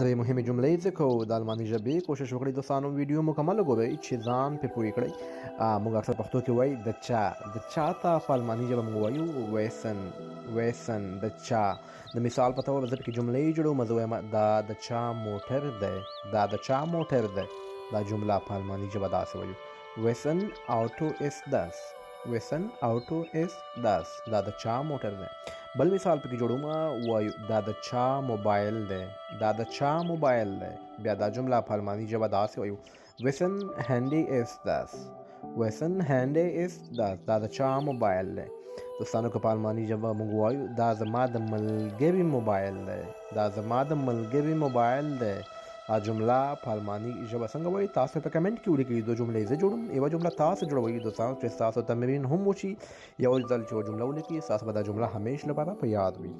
درې مهمې جملې ذکر د الماني ژبې کوشش وکړئ دوستانو ویډیو مکمل وګورئ چې ځان پې پوه کړئ. موږ اکثر پښتو کې وایي د چا ته په الماني ژبه موږ وایو ویسن د چا. د مثال په توګه زه پکې جملې جوړوم. زه وایم دا د چا موټر دی. دا جمله په الماني ژبه داسې وایو ویسن آوټو اس داس. دا د چا موټر دی. بل مثال پکې جوړوم وایو دا د چا موبایل دی. بیا دا جمله په الماني ژبه داسې وایو ویسن هینډي اس داس. دا د چا موبایل دی. دوستانو که په الماني ژبه موږ وایو دا زما د ملګري موبایل دی. دا جمله په الماني ژبه څنګه وایي تاسو په کمنټ کې ولیکئ. دو جملې زه جوړوم، یوه جمله تاسو جوړوئ دوستانو چې ستاسو تمرین هم وشي. یو ځل چې یوه جمله ولیکئ ستاسو به دا جمله همیش لپاره په یاد وي.